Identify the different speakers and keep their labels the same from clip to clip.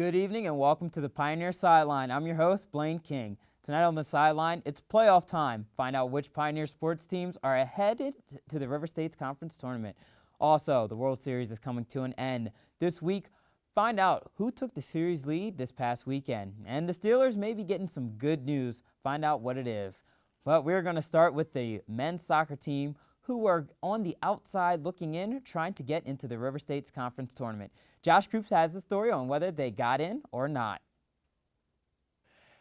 Speaker 1: Good evening and welcome to the Pioneer Sideline. I'm your host, Blaine King. Tonight on the Sideline, it's playoff time. Find out which Pioneer sports teams are headed to the River States Conference Tournament. Also, the World Series is coming to an end. This week, find out who took the series lead this past weekend. And the Steelers may be getting some good news. Find out what it is. But we're going to start with the men's soccer team who are on the outside looking in, trying to get into the River States Conference Tournament. Josh Kroops has the story on whether they got in or not.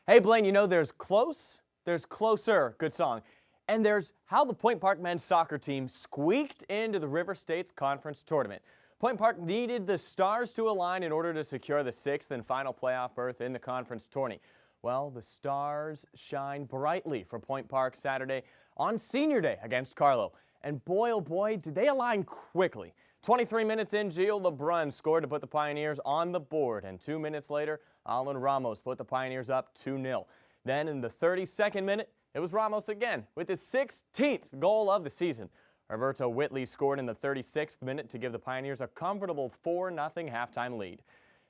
Speaker 2: Hey Blaine, you know there's close, there's closer, good song, and there's how the Point Park men's soccer team squeaked into the River States Conference Tournament. Point Park needed the stars to align in order to secure the 6th and final playoff berth in the conference tourney. Well, the stars shine brightly for Point Park Saturday on Senior Day against Carlo. And boy, oh boy, did they align quickly. 23 minutes in, Gio LeBrun scored to put the Pioneers on the board. And 2 minutes later, Alan Ramos put the Pioneers up 2-0. Then in the 32nd minute, it was Ramos again with his 16th goal of the season. Roberto Whitley scored in the 36th minute to give the Pioneers a comfortable 4-0 halftime lead.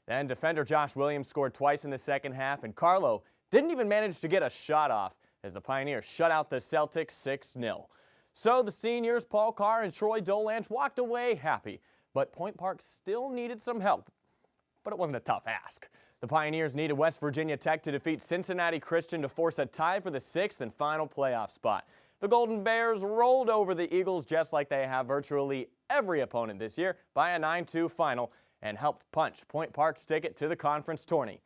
Speaker 2: Then defender Josh Williams scored twice in the second half, and Carlo didn't even manage to get a shot off as the Pioneers shut out the Celtics 6-0. So the seniors, Paul Carr and Troy Dolanch, walked away happy, but Point Park still needed some help. But it wasn't a tough ask. The Pioneers needed West Virginia Tech to defeat Cincinnati Christian to force a tie for the 6th and final playoff spot. The Golden Bears rolled over the Eagles just like they have virtually every opponent this year by a 9-2 final and helped punch Point Park's ticket to the conference tourney.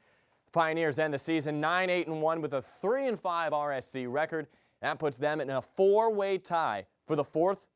Speaker 2: The Pioneers end the season 9-8-1 with a 3-5 RSC record. That puts them in a 4-way tie for the fourth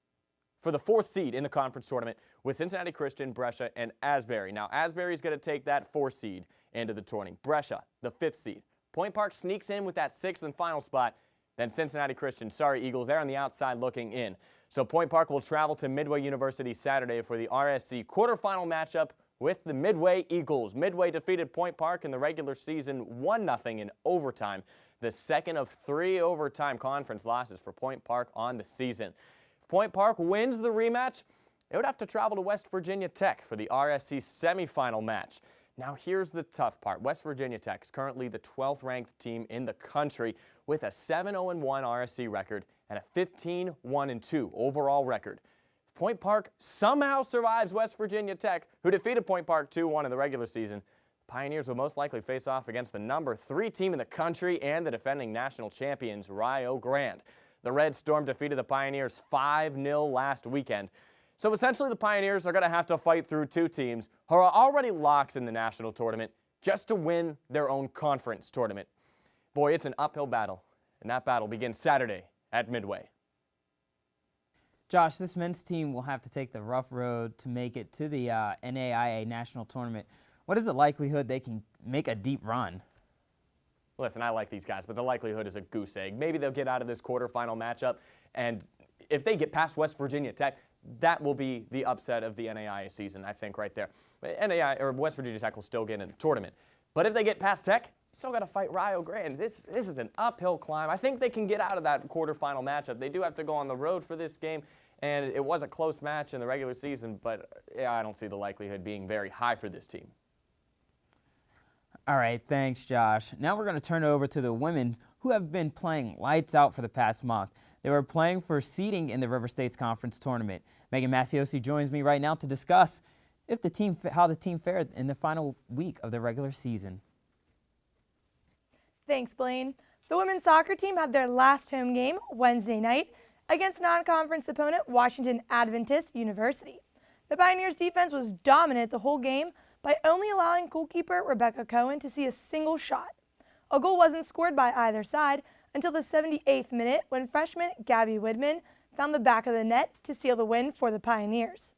Speaker 2: seed in the conference tournament with Cincinnati Christian, Brescia, and Asbury. Now, Asbury's going to take that 4th seed into the tourney. Brescia, the 5th seed. Point Park sneaks in with that 6th and final spot. Then Cincinnati Christian, sorry Eagles, they're on the outside looking in. So Point Park will travel to Midway University Saturday for the RSC quarterfinal matchup with the Midway Eagles. Midway defeated Point Park in the regular season 1-0 in overtime, the second of 3 overtime conference losses for Point Park on the season. If Point Park wins the rematch, it would have to travel to West Virginia Tech for the RSC semifinal match. Now here's the tough part. West Virginia Tech is currently the 12th ranked team in the country with a 7-0-1 RSC record and a 15-1-2 overall record. If Point Park somehow survives West Virginia Tech, who defeated Point Park 2-1 in the regular season, Pioneers will most likely face off against the number 3 team in the country and the defending national champions, Rio Grande. The Red Storm defeated the Pioneers 5-0 last weekend. So essentially the Pioneers are going to have to fight through 2 teams who are already locks in the national tournament just to win their own conference tournament. Boy, it's an uphill battle, and that battle begins Saturday at Midway.
Speaker 1: Josh, this men's team will have to take the rough road to make it to the NAIA National Tournament. What is the likelihood they can make a deep run?
Speaker 2: Listen, I like these guys, but the likelihood is a goose egg. Maybe they'll get out of this quarterfinal matchup, and if they get past West Virginia Tech, that will be the upset of the NAIA season, I think, right there. NAIA or West Virginia Tech will still get in the tournament. But if they get past Tech, still got to fight Rio Grande. This is an uphill climb. I think they can get out of that quarterfinal matchup. They do have to go on the road for this game, and it was a close match in the regular season, but yeah, I don't see the likelihood being very high for this team.
Speaker 1: All right, thanks, Josh. Now we're going to turn it over to the women who have been playing lights out for the past month. They were playing for seeding in the River States Conference Tournament. Megan Masiosi joins me right now to discuss how the team fared in the final week of the regular season.
Speaker 3: Thanks, Blaine. The women's soccer team had their last home game Wednesday night against non-conference opponent Washington Adventist University. The Pioneers' defense was dominant the whole game by only allowing goalkeeper Rebecca Cohen to see a single shot. A goal wasn't scored by either side until the 78th minute when freshman Gabby Widman found the back of the net to seal the win for the Pioneers.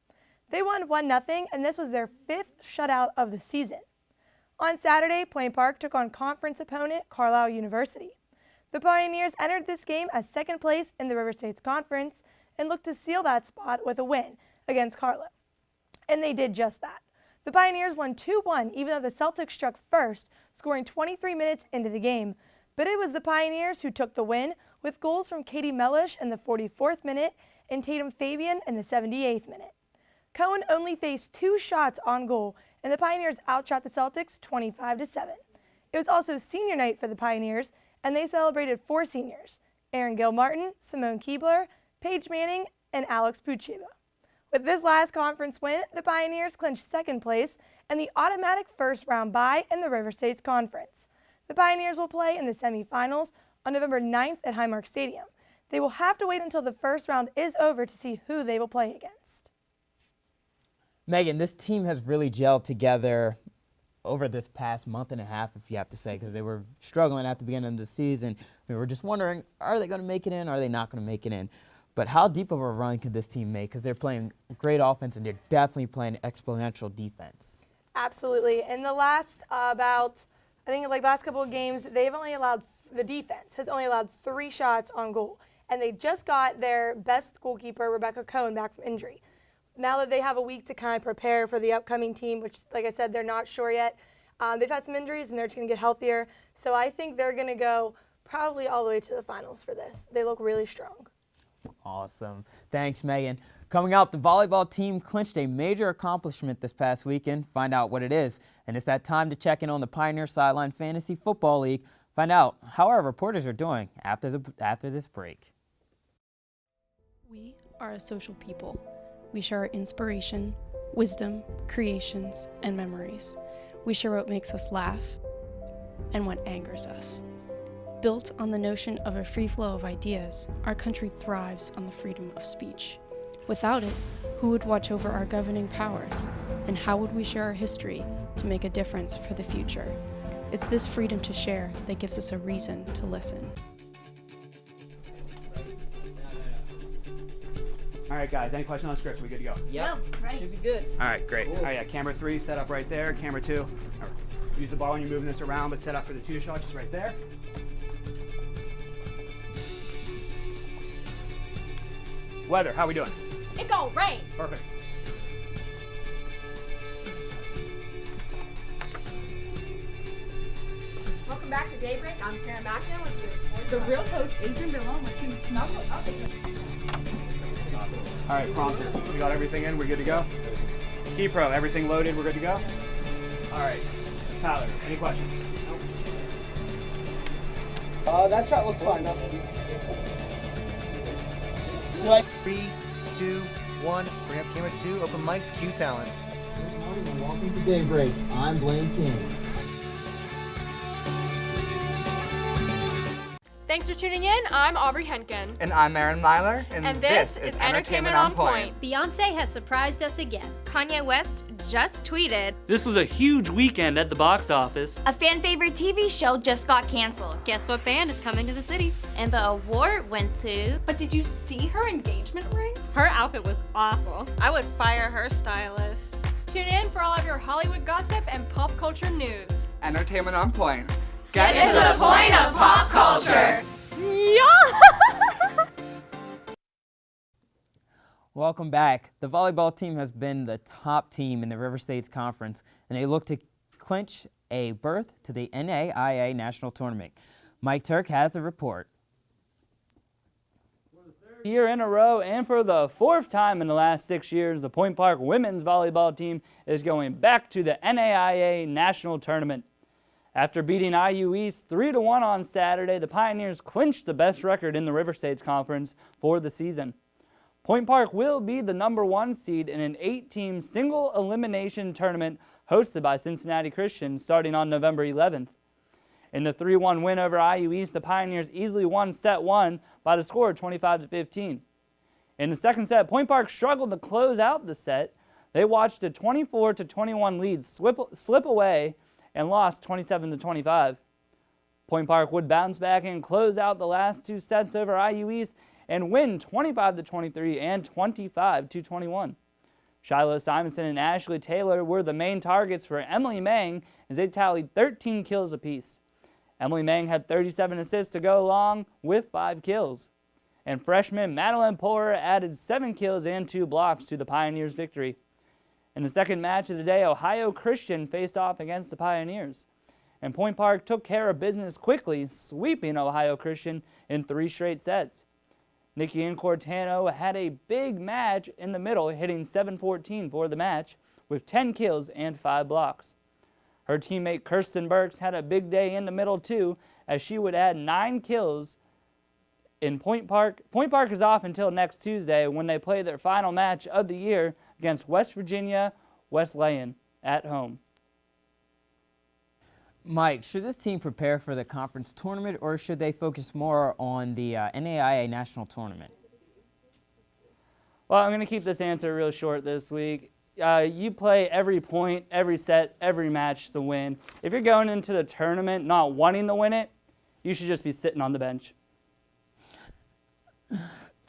Speaker 3: They won 1-0, and this was their 5th shutout of the season. On Saturday, Point Park took on conference opponent Carlisle University. The Pioneers entered this game as second place in the River States Conference and looked to seal that spot with a win against Carlisle. And they did just that. The Pioneers won 2-1 even though the Celtics struck first, scoring 23 minutes into the game. But it was the Pioneers who took the win with goals from Katie Mellish in the 44th minute and Tatum Fabian in the 78th minute. Cohen only faced 2 shots on goal and the Pioneers outshot the Celtics 25-7. It was also senior night for the Pioneers, and they celebrated 4 seniors: Aaron Gilmartin, Simone Keebler, Paige Manning, and Alex Pucheva. With this last conference win, the Pioneers clinched second place and the automatic first-round bye in the River States Conference. The Pioneers will play in the semifinals on November 9th at Highmark Stadium. They will have to wait until the first round is over to see who they will play against.
Speaker 1: Megan, this team has really gelled together over this past month and a half, if you have to say, because they were struggling at the beginning of the season. We were just wondering, are they going to make it in? Are they not going to make it in? But how deep of a run could this team make? Because they're playing great offense and they're definitely playing exponential defense.
Speaker 3: Absolutely. In the last last couple of games, the defense has only allowed 3 shots on goal. And they just got their best goalkeeper, Rebecca Cohen, back from injury. Now that they have a week to kind of prepare for the upcoming team, which, like I said, they're not sure yet. They've had some injuries and they're just going to get healthier. So I think they're going to go probably all the way to the finals for this. They look really strong.
Speaker 1: Awesome. Thanks, Megan. Coming up, the volleyball team clinched a major accomplishment this past weekend. Find out what it is. And it's that time to check in on the Pioneer Sideline Fantasy Football League. Find out how our reporters are doing after this break.
Speaker 4: We are a social people. We share our inspiration, wisdom, creations, and memories. We share what makes us laugh and what angers us. Built on the notion of a free flow of ideas, our country thrives on the freedom of speech. Without it, who would watch over our governing powers? And how would we share our history to make a difference for the future? It's this freedom to share that gives us a reason to listen.
Speaker 5: All right, guys, any questions on the script? We good to go?
Speaker 1: Yep.
Speaker 3: Right.
Speaker 1: Should be good.
Speaker 5: All right, great.
Speaker 1: Cool.
Speaker 5: All right, yeah, camera 3 set up right there. Camera 2, use the ball when you're moving this around, but set up for the 2 shot just right there. Weather, how we doing?
Speaker 6: It gon' rain.
Speaker 5: Perfect.
Speaker 6: Welcome back to Daybreak. I'm Sarah Mackin with your The real host, Adrian Malone, was seen snuggled up in
Speaker 5: All right, prompter, we got everything in, we're good to go? Key Pro, everything loaded, we're good to go? All right, Tyler, any questions?
Speaker 7: That shot looks fine.
Speaker 8: 3, 2, 1. Bring up camera 2. Open mics. Cue talent.
Speaker 7: Good morning and welcome to Daybreak. I'm Blaine King.
Speaker 6: Thanks for tuning in. I'm Aubrey Henkin.
Speaker 9: And I'm Aaron Myler,
Speaker 6: And this is Entertainment on Point.
Speaker 10: Beyonce has surprised us again.
Speaker 11: Kanye West just tweeted,
Speaker 12: "This was a huge weekend at the box office.
Speaker 11: A fan favorite TV show just got canceled.
Speaker 10: Guess what band is coming to the city? And the award went to...
Speaker 6: But did you see her engagement ring?
Speaker 10: Her outfit was awful.
Speaker 13: I would fire her stylist.
Speaker 6: Tune in for all of your Hollywood gossip and pop culture news.
Speaker 9: Entertainment on Point.
Speaker 6: Get into the point of pop culture.
Speaker 1: Welcome back. The volleyball team has been the top team in the River States Conference, and they look to clinch a berth to the NAIA National Tournament. Mike Turk has the report.
Speaker 12: Year in a row, and for the 4th time in the last 6 years, the Point Park women's volleyball team is going back to the NAIA National Tournament. After beating IU East 3-1 on Saturday, the Pioneers clinched the best record in the River States Conference for the season. Point Park will be the #1 seed in an 8-team single elimination tournament hosted by Cincinnati Christian starting on November 11th. In the 3-1 win over IU East, the Pioneers easily won set 1 by the score of 25-15. In the second set, Point Park struggled to close out the set. They watched a 24-21 lead slip away and lost 27-25. Point Park would bounce back and close out the last 2 sets over IU East and win 25-23 and 25-21. Shiloh Simonson and Ashley Taylor were the main targets for Emily Mang as they tallied 13 kills apiece. Emily Mang had 37 assists to go along with 5 kills. And freshman Madeline Porer added 7 kills and 2 blocks to the Pioneers' victory. In the second match of the day, Ohio Christian faced off against the Pioneers. And Point Park took care of business quickly, sweeping Ohio Christian in 3 straight sets. Nikki Incortano had a big match in the middle, hitting 7-14 for the match, with 10 kills and 5 blocks. Her teammate Kirsten Burks had a big day in the middle too, as she would add 9 kills in Point Park. Point Park is off until next Tuesday when they play their final match of the year against West Virginia Wesleyan at home.
Speaker 1: Mike, should this team prepare for the conference tournament, or should they focus more on the NAIA national tournament?
Speaker 12: Well, I'm going to keep this answer real short this week. You play every point, every set, every match to win. If you're going into the tournament not wanting to win it, you should just be sitting on the bench.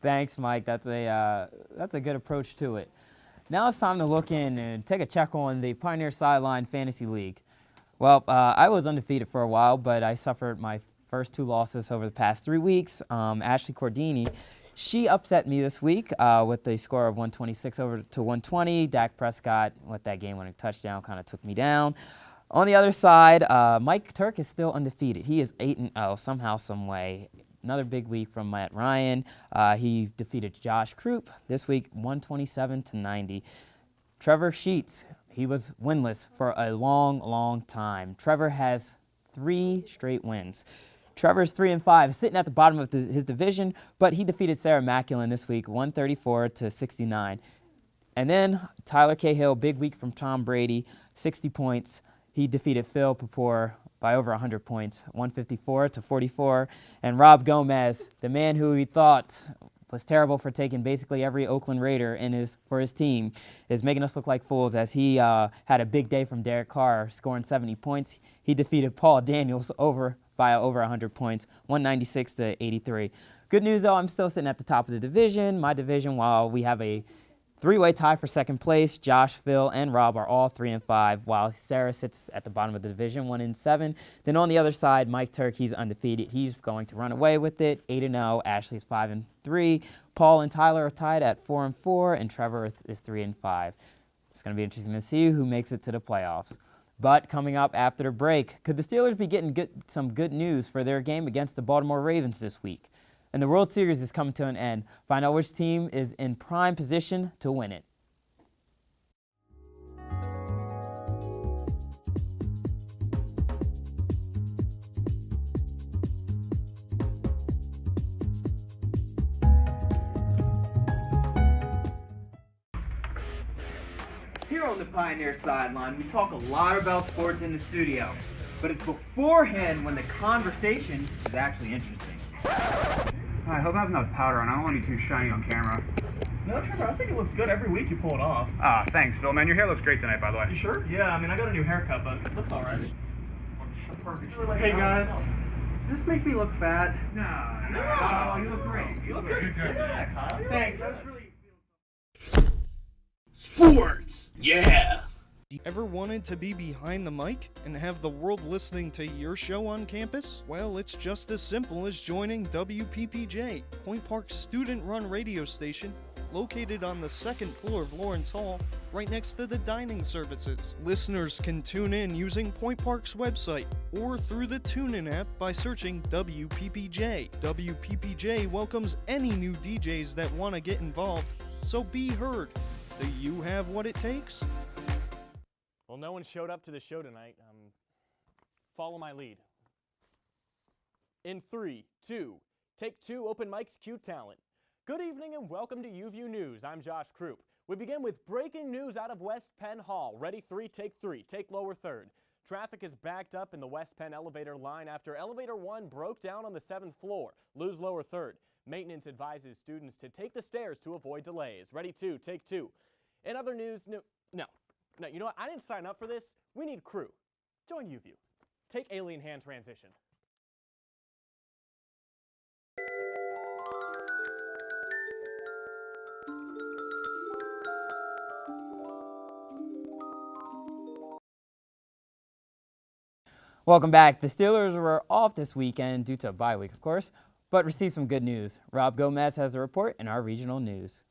Speaker 1: Thanks, Mike. That's a good approach to it. Now it's time to look in and take a check on the Pioneer Sideline Fantasy League. Well, I was undefeated for a while, but I suffered my first 2 losses over the past 3 weeks. Ashley Cordini, she upset me this week with a score of 126 over to 120. Dak Prescott, with that game-winning touchdown, kind of took me down. On the other side, Mike Turk is still undefeated. He is 8-0 somehow, some way. Another big week from Matt Ryan. He defeated Josh Krupp this week, 127 to 90. Trevor Sheets, he was winless for a long, long time. Trevor has 3 straight wins. Trevor's 3-5, sitting at the bottom of his division, but he defeated Sarah Maculin this week, 134 to 69. And then Tyler Cahill, big week from Tom Brady, 60 points. He defeated Phil Papour by over 100 points, 154 to 44. And Rob Gomez, the man who he thought was terrible for taking basically every Oakland Raider for his team, is making us look like fools as he had a big day from Derek Carr, scoring 70 points. He defeated Paul Daniels by over 100 points, 196 to 83. Good news, though, I'm still sitting at the top of the division. My division, while we have a 3-way tie for second place, Josh, Phil, and Rob are all 3-5, while Sarah sits at the bottom of the division, 1-7. Then on the other side, Mike Turk, he's undefeated. He's going to run away with it, 8-0. Ashley's 5-3. Paul and Tyler are tied at 4-4, and Trevor is 3-5. It's going to be interesting to see who makes it to the playoffs. But coming up after the break, could the Steelers be getting some good news for their game against the Baltimore Ravens this week? And the World Series is coming to an end. Find out which team is in prime position to win it.
Speaker 14: Here on the Pioneer Sideline, we talk a lot about sports in the studio, but it's beforehand when the conversation is actually interesting.
Speaker 5: I hope I have enough powder on. I don't want to be too shiny on camera.
Speaker 15: No, Trevor, I think it looks good every week you pull it off.
Speaker 5: Ah, thanks, Phil. Man, your hair looks great tonight, by the way.
Speaker 15: You sure? Yeah, I mean, I got a new haircut, but it looks all right.
Speaker 5: Perfect.
Speaker 15: Hey, guys. Does this make me look fat?
Speaker 14: No, you look great.
Speaker 15: You look good.
Speaker 14: Yeah, Kyle.
Speaker 15: Thanks, I was really...
Speaker 16: Sports! Yeah!
Speaker 17: Ever wanted to be behind the mic and have the world listening to your show on campus? Well, it's just as simple as joining WPPJ, Point Park's student-run radio station, located on the second floor of Lawrence Hall, right next to the dining services. Listeners can tune in using Point Park's website or through the TuneIn app by searching WPPJ. WPPJ welcomes any new DJs that want to get involved, so be heard. Do you have what it takes?
Speaker 2: Well, no one showed up to the show tonight. Follow my lead. In 3, 2, take 2, open mics, cue talent. Good evening and welcome to UView News. I'm Josh Krupp. We begin with breaking news out of West Penn Hall. Ready, 3, take lower third. Traffic is backed up in the West Penn elevator line after elevator 1 broke down on the 7th floor. Lose lower third. Maintenance advises students to take the stairs to avoid delays. Ready, 2, take 2. In other news, no, you know what? I didn't sign up for this. We need crew. Join UView. Take alien hand transition.
Speaker 1: Welcome back. The Steelers were off this weekend due to a bye week, of course, but received some good news. Rob Gomez has the report in our regional news.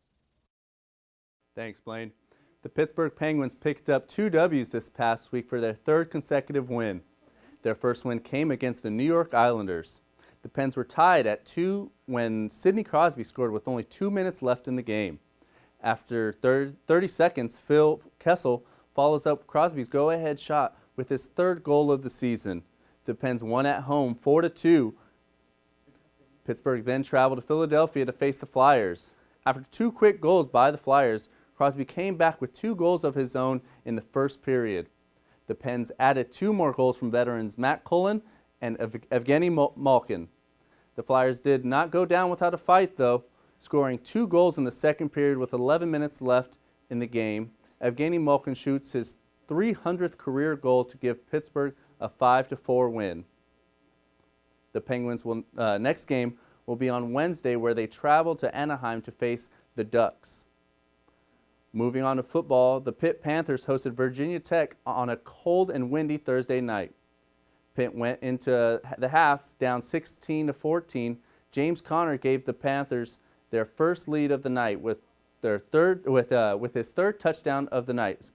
Speaker 18: Thanks, Blaine. The Pittsburgh Penguins picked up 2 W's this past week for their 3rd consecutive win. Their first win came against the New York Islanders. The Pens were tied at 2 when Sidney Crosby scored with only 2 minutes left in the game. After 30 seconds, Phil Kessel follows up Crosby's go-ahead shot with his third goal of the season. The Pens won at home 4-2. Pittsburgh then traveled to Philadelphia to face the Flyers. After 2 quick goals by the Flyers, Crosby came back with 2 goals of his own in the first period. The Pens added 2 more goals from veterans Matt Cullen and Evgeny Malkin. The Flyers did not go down without a fight, though, scoring 2 goals in the second period with 11 minutes left in the game. Evgeny Malkin shoots his 300th career goal to give Pittsburgh a 5-4 win. The Penguins' next game will be on Wednesday, where they travel to Anaheim to face the Ducks. Moving on to football, the Pitt Panthers hosted Virginia Tech on a cold and windy Thursday night. Pitt went into the half down 16-14. James Conner gave the Panthers their first lead of the night with his third touchdown of the night.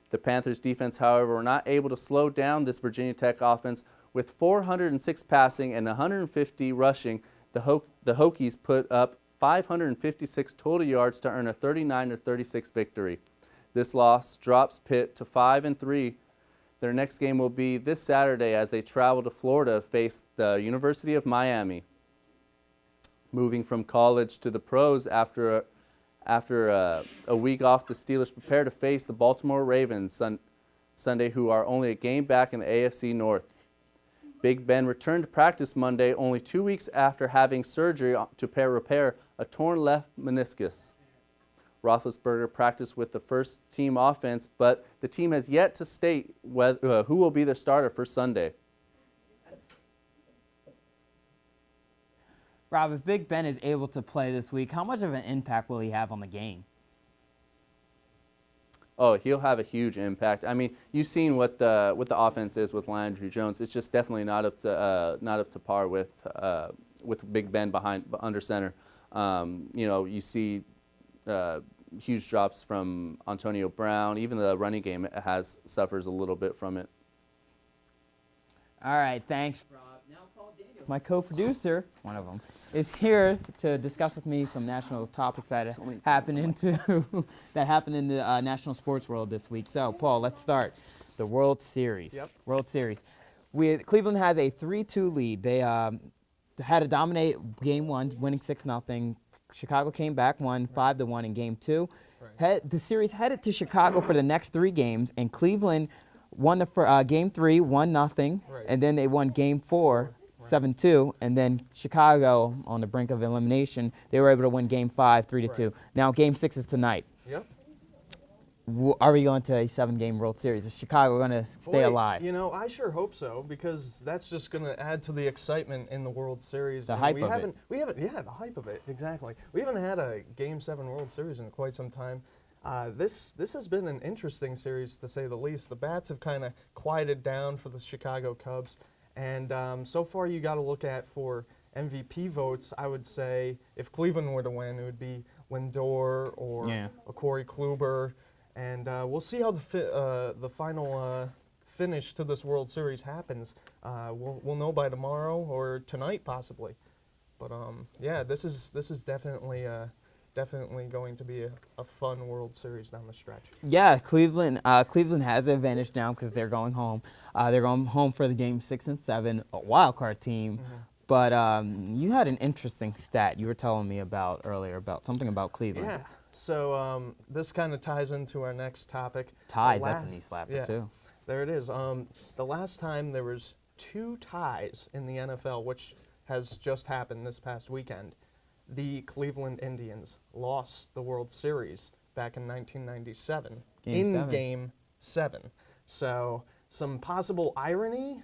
Speaker 18: The Panthers defense, however, were not able to slow down this Virginia Tech offense. With 406 passing and 150 rushing, the Hokies put up 556 total yards to earn a 39-36 victory. This loss drops Pitt to 5-3. Their next game will be this Saturday as they travel to Florida to face the University of Miami. Moving from college to the pros after a week off, the Steelers prepare to face the Baltimore Ravens Sunday, who are only a game back in the AFC North. Big Ben returned to practice Monday, only 2 weeks after having surgery to repair a torn left meniscus. Roethlisberger practiced with the first-team offense, but the team has yet to state who will be their starter for Sunday.
Speaker 1: Rob, if Big Ben is able to play this week, how much of an impact will he have on the game?
Speaker 18: Oh, he'll have a huge impact. I mean, you've seen what the offense is with Landry Jones. It's just definitely not up to par with Big Ben under center. You see huge drops from Antonio Brown. Even the running game suffers a little bit from it.
Speaker 1: All right, thanks, Rob. Now Paul Daniels, my co-producer, one of them, is here to discuss with me some national topics that happened in the national sports world this week. So, Paul, let's start. The World Series.
Speaker 17: Yep.
Speaker 1: World Series. Cleveland has a 3-2 lead. They had to dominate Game 1, winning 6-0. Chicago came back, won 5-1 in Game 2. Right. The series headed to Chicago for the next 3 games, and Cleveland won Game 3, 1-0, right. And then they won Game 4. 7-2, and then Chicago, on the brink of elimination, they were able to win Game 5, 3-2. Right. Now Game 6 is tonight.
Speaker 17: Yep.
Speaker 1: Are we going to a 7-game World Series? Is Chicago going to stay alive?
Speaker 17: I sure hope so, because that's just going to add to the excitement in the World Series.
Speaker 1: The hype of it.
Speaker 17: The hype of it, exactly. We haven't had a Game 7 World Series in quite some time. This has been an interesting series, to say the least. The bats have kind of quieted down for the Chicago Cubs. And so far, you got to look at for MVP votes. I would say if Cleveland were to win, it would be Lindor or Corey Kluber, and we'll see how the final finish to this World Series happens. We'll know by tomorrow or tonight possibly. But this is definitely going to be a fun World Series down the stretch.
Speaker 1: Yeah, Cleveland has the advantage now because they're going home. They're going home for the Game 6 and 7, a wild card team. Mm-hmm. But you had an interesting stat you were telling me about earlier, about something about Cleveland.
Speaker 17: Yeah. So this kind of ties into our next topic.
Speaker 1: Ties, that's a knee slapper too.
Speaker 17: There it is. The last time there was 2 ties in the NFL, which has just happened this past weekend. The Cleveland Indians lost the World Series back in 1997 in Game 7. So some possible irony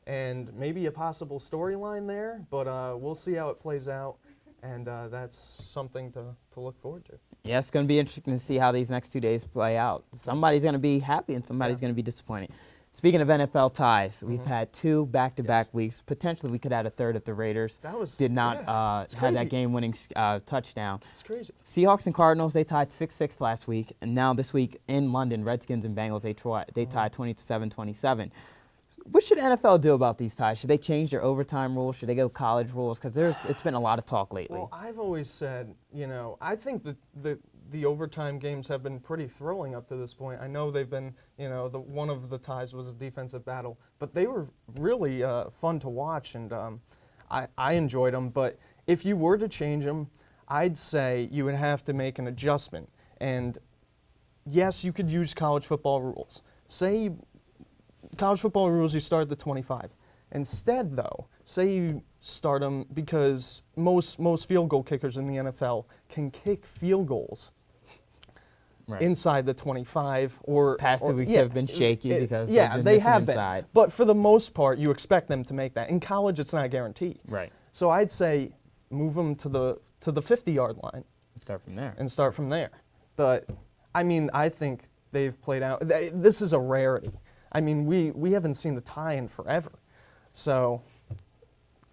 Speaker 17: and maybe a possible storyline there, but we'll see how it plays out, and that's something to look forward to.
Speaker 1: Yeah, it's going to be interesting to see how these next 2 days play out. Somebody's going to be happy and somebody's going to be disappointed. Speaking of NFL ties, we've had 2 back-to-back weeks. Potentially, we could add a third if the Raiders did not have that game-winning touchdown.
Speaker 17: It's crazy.
Speaker 1: Seahawks and Cardinals, they tied 6-6 last week. And now this week in London, Redskins and Bengals, they tied 27-27. What should NFL do about these ties? Should they change their overtime rules? Should they go college rules? Because it's been a lot of talk lately.
Speaker 17: Well, I've always said, I think that the overtime games have been pretty thrilling up to this point. I know they've been, one of the ties was a defensive battle, but they were really fun to watch, and I enjoyed them. But if you were to change them, I'd say you would have to make an adjustment. And yes, you could use college football rules. Say college football rules, you start at the 25. Instead, though, say you start them because most field goal kickers in the NFL can kick field goals inside the 25 or
Speaker 1: past 2 weeks
Speaker 17: yeah,
Speaker 1: have been shaky because
Speaker 17: they have
Speaker 1: inside.
Speaker 17: been. But for the most part, you expect them to make that. In college, it's not guaranteed.
Speaker 1: Right.
Speaker 17: So I'd say move them to the 50-yard line.
Speaker 1: Start from there.
Speaker 17: But I mean, I think they've played out. This is a rarity. I mean, we haven't seen the tie in forever. So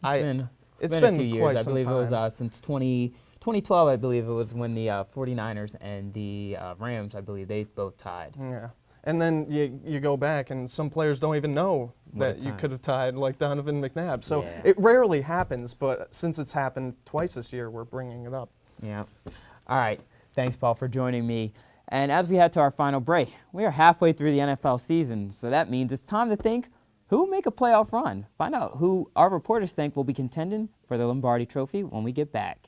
Speaker 1: it's been a few years.
Speaker 17: quite
Speaker 1: I
Speaker 17: some
Speaker 1: believe
Speaker 17: time.
Speaker 1: it was since 2012. I believe it was when the 49ers and the Rams, I believe they both tied.
Speaker 17: Yeah. And then you go back, and some players don't even know that you could have tied, like Donovan McNabb. So it rarely happens, but since it's happened twice this year, we're bringing it up.
Speaker 1: Yeah. All right. Thanks, Paul, for joining me. And as we head to our final break, we are halfway through the NFL season, so that means it's time to think who will make a playoff run. Find out who our reporters think will be contending for the Lombardi Trophy when we get back.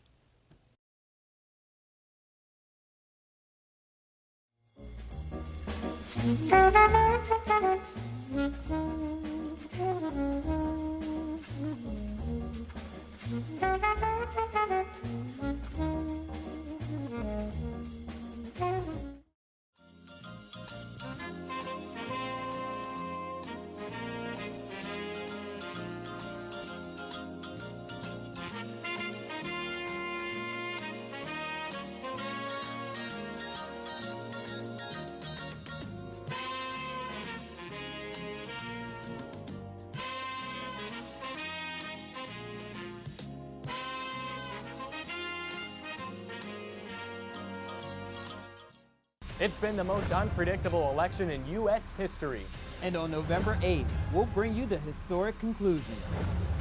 Speaker 2: It's been the most unpredictable election in U.S. history.
Speaker 1: And on November 8th, we'll bring you the historic conclusion.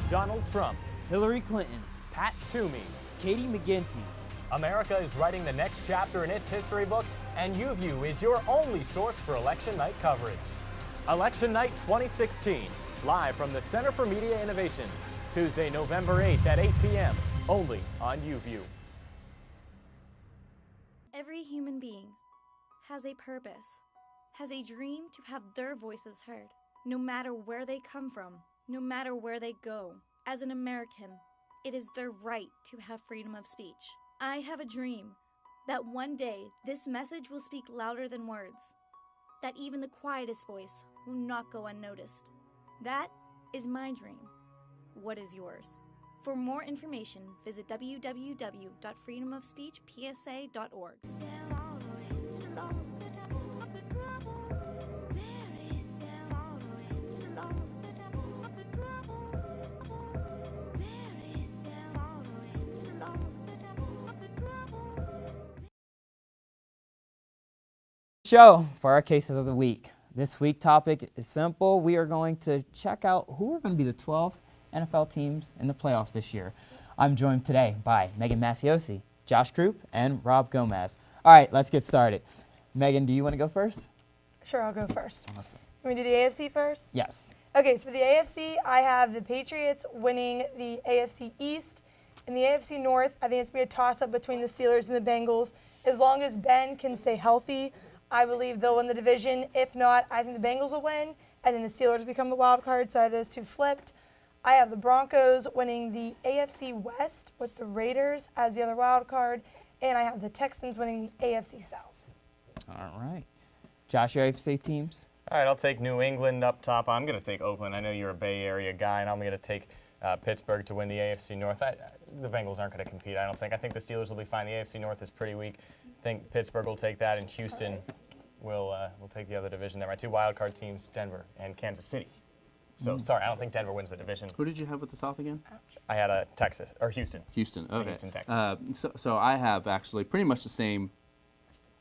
Speaker 2: Donald Trump,
Speaker 1: Hillary Clinton,
Speaker 2: Pat Toomey,
Speaker 1: Katie McGinty.
Speaker 2: America is writing the next chapter in its history book, and UView is your only source for election night coverage. Election Night 2016, live from the Center for Media Innovation, Tuesday, November 8th at 8 p.m., only on UView.
Speaker 10: Every human being has a purpose, has a dream to have their voices heard, no matter where they come from, no matter where they go. As an American, it is their right to have freedom of speech. I have a dream that one day this message will speak louder than words, that even the quietest voice will not go unnoticed. That is my dream. What is yours? For more information, visit www.freedomofspeechpsa.org.
Speaker 1: Show for our cases of the week. This week's topic is simple. We are going to check out who are going to be the 12 NFL teams in the playoffs this year. I'm joined today by Megan Masiosi, Josh Krupp, and Rob Gomez. All right, let's get started. Megan, do you want to go first?
Speaker 3: Sure, I'll go first.
Speaker 1: Awesome.
Speaker 3: Can we do the AFC first?
Speaker 1: Yes.
Speaker 3: Okay, so for the AFC, I have the Patriots winning the AFC East. In the AFC North, I think it's going to be a toss-up between the Steelers and the Bengals. As long as Ben can stay healthy, I believe they'll win the division. If not, I think the Bengals will win, and then the Steelers become the wild card, so I have those two flipped. I have the Broncos winning the AFC West with the Raiders as the other wild card, and I have the Texans winning the AFC South.
Speaker 1: All right. Josh, your AFC teams?
Speaker 2: All right, I'll take New England up top. I'm going to take Oakland. I know you're a Bay Area guy, and I'm going to take Pittsburgh to win the AFC North. The Bengals aren't going to compete, I don't think. I think the Steelers will be fine. The AFC North is pretty weak. I think Pittsburgh will take that, and Houston will take the other division there. My two wild card teams, Denver and Kansas City. So, sorry, I don't think Denver wins the division.
Speaker 18: Who did you have with the South again?
Speaker 2: I had Texas, or Houston.
Speaker 18: Houston, okay.
Speaker 2: Houston, Texas.
Speaker 18: So I have actually pretty much the same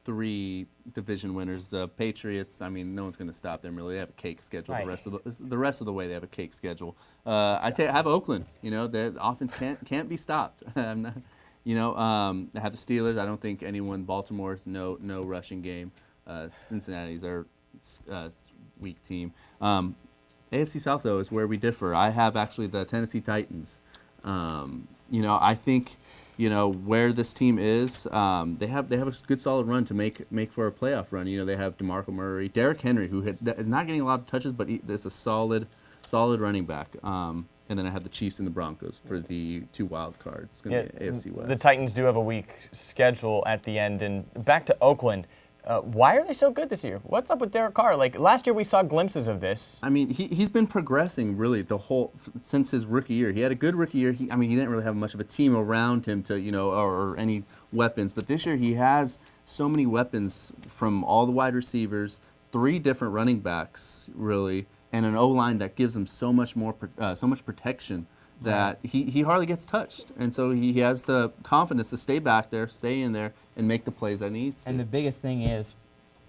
Speaker 18: three division winners. The Patriots, I mean, no one's going to stop them really. They have a cake schedule.
Speaker 2: Right.
Speaker 18: The rest of the way, they have a cake schedule. I have Oakland. You know, the offense can't be stopped. I have the Steelers. I don't think anyone. Baltimore's no rushing game. Cincinnati's our weak team. AFC South though is where we differ. I have actually the Tennessee Titans. I think where this team is, they have a good solid run to make for a playoff run. They have DeMarco Murray, Derrick Henry, who is not getting a lot of touches, but is a solid running back. And then I have the Chiefs and the Broncos for the 2 wild cards. It's going to be AFC West.
Speaker 2: The Titans do have a weak schedule at the end. And back to Oakland, why are they so good this year? What's up with Derek Carr? Like, last year we saw glimpses of this.
Speaker 18: I mean, he's been progressing really since his rookie year. He had a good rookie year. He didn't really have much of a team around him to, or any weapons. But this year he has so many weapons from all the wide receivers, 3 different running backs, really, and an O-line that gives him so much protection that he hardly gets touched. And so he has the confidence to stay back there, stay in there, and make the plays that he needs to.
Speaker 1: And the biggest thing is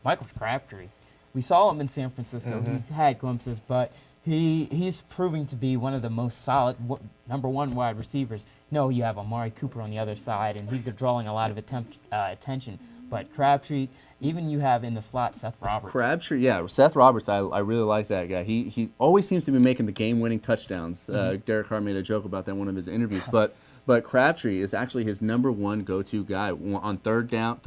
Speaker 1: Michael Crabtree. We saw him in San Francisco. He's had glimpses, but he's proving to be one of the most solid number 1 wide receivers. No, you have Amari Cooper on the other side, and he's drawing a lot of attention. But Crabtree, even you have in the slot Seth Roberts.
Speaker 18: Crabtree, yeah, Seth Roberts, I really like that guy. He always seems to be making the game-winning touchdowns. Derek Carr made a joke about that in one of his interviews. But Crabtree is actually his number 1 go-to guy on third down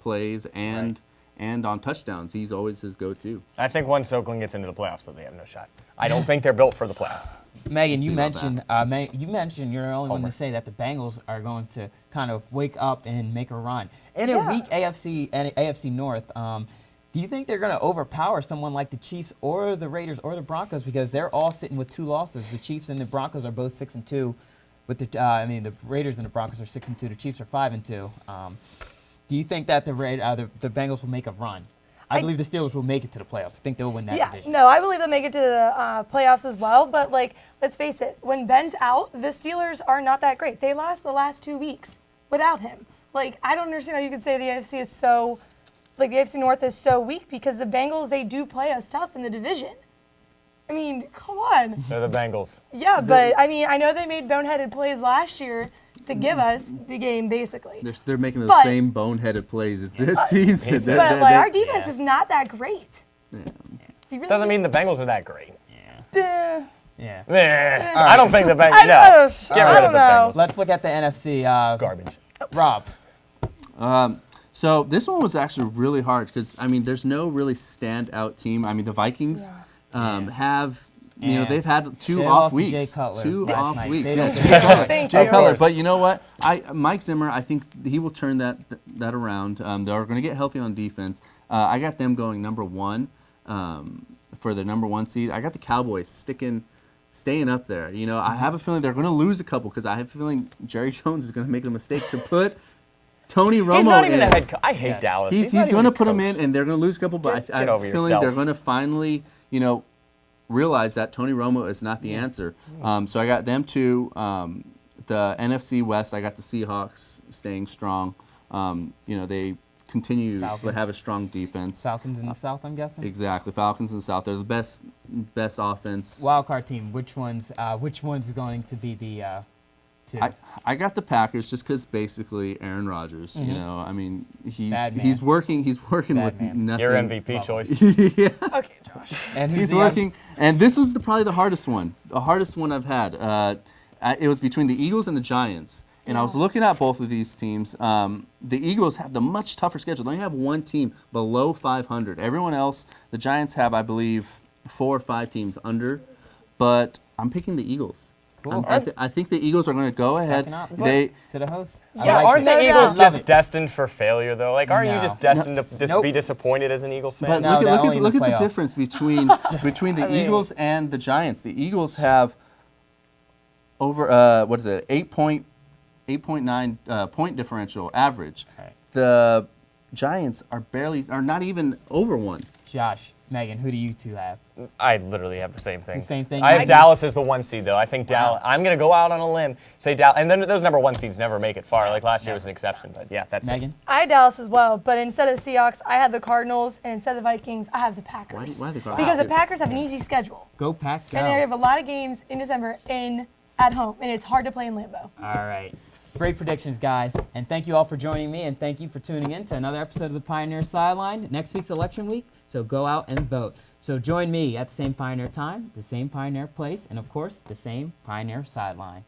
Speaker 18: plays and on touchdowns. He's always his go-to.
Speaker 2: I think once Oakland gets into the playoffs, though, they have no shot. I don't think they're built for the playoffs.
Speaker 1: Megan, you mentioned you're the only one to say that the Bengals are going to kind of wake up and make a run. In a weak AFC North, do you think they're going to overpower someone like the Chiefs or the Raiders or the Broncos, because they're all sitting with 2 losses? The Chiefs and the Broncos are both 6-2. With the Raiders and the Broncos are 6-2. The Chiefs are 5-2. Do you think that the Bengals will make a run? I believe the Steelers will make it to the playoffs. I think they'll win that division.
Speaker 3: No, I believe they'll make it to the playoffs as well. But, let's face it, when Ben's out, the Steelers are not that great. They lost the last 2 weeks without him. I don't understand how you could say the AFC is so, the AFC North is so weak, because the Bengals, they do play us tough in the division. I mean, come on.
Speaker 2: They're the Bengals.
Speaker 3: Yeah, but, I know they made boneheaded plays last year to give us the game, basically.
Speaker 18: They're making the same boneheaded plays this season.
Speaker 3: But our defense is not that great.
Speaker 2: Yeah. Doesn't mean the Bengals are that great.
Speaker 1: Yeah.
Speaker 2: I don't think the Bengals. No. Get rid of the Bengals.
Speaker 1: Let's look at the NFC.
Speaker 2: Garbage.
Speaker 1: Rob.
Speaker 18: So this one was actually really hard because, there's no really standout team. The Vikings have... they've had 2 off weeks.
Speaker 1: Jay Cutler
Speaker 18: 2 off weeks.
Speaker 3: Jay
Speaker 18: Cutler. But you know what? Mike Zimmer, I think he will turn that around. They're going to get healthy on defense. I got them going number 1 for the number 1 seed. I got the Cowboys staying up there. I have a feeling they're going to lose a couple, because I have a feeling Jerry Jones is going to make a mistake to put Tony Romo in.
Speaker 2: He's not even the head coach. I hate Dallas.
Speaker 18: He's going to put him in, and they're going to lose a couple. But I have a feeling they're going to finally, realize that Tony Romo is not the answer. So I got them 2. The NFC West, I got the Seahawks staying strong. They continue to have a strong defense.
Speaker 1: Falcons in the South, I'm guessing?
Speaker 18: Exactly. Falcons in the South. They're the best offense.
Speaker 1: Wild card team. Which one's going to be the 2?
Speaker 18: I got the Packers just because basically Aaron Rodgers. He's working with nothing.
Speaker 2: Your MVP choice.
Speaker 18: Yeah.
Speaker 3: Okay, Josh.
Speaker 1: And
Speaker 18: he's working. And this was probably the hardest one. The hardest one I've had. It was between the Eagles and the Giants. And I was looking at both of these teams. The Eagles have the much tougher schedule. They have 1 team below 500. Everyone else, the Giants have, I believe, 4 or 5 teams under. But I'm picking the Eagles.
Speaker 1: Cool.
Speaker 18: I think the Eagles are going to go ahead.
Speaker 1: To the host.
Speaker 2: Yeah, aren't the Eagles just destined for failure, though? Aren't you just destined to be disappointed as an Eagles fan?
Speaker 18: But look at the difference between the Eagles and the Giants. The Eagles have over 8.9 point differential average.
Speaker 1: Right.
Speaker 18: The Giants are not even over 1.
Speaker 1: Josh, Megan, who do you 2 have?
Speaker 2: I literally have the same thing.
Speaker 1: The same thing?
Speaker 2: I have Dallas as the 1 seed, though. I think Dallas. I'm going to go out on a limb, say Dallas. And then those number 1 seeds never make it far. Last year was an exception. But yeah, that's
Speaker 1: Megan?
Speaker 2: it.
Speaker 3: I had Dallas as well, but instead of the Seahawks, I had the Cardinals, and instead of the Vikings, I have the Packers.
Speaker 18: Why the Cardinals?
Speaker 3: Because the Packers have an easy schedule.
Speaker 1: Go Pack, go.
Speaker 3: And they have a lot of games in December at home, and it's hard to play in Lambeau.
Speaker 1: All right. Great predictions, guys. And thank you all for joining me, and thank you for tuning in to another episode of the Pioneer Sideline. Next week's election week, so go out and vote. So join me at the same Pioneer time, the same Pioneer place, and of course, the same Pioneer Sideline.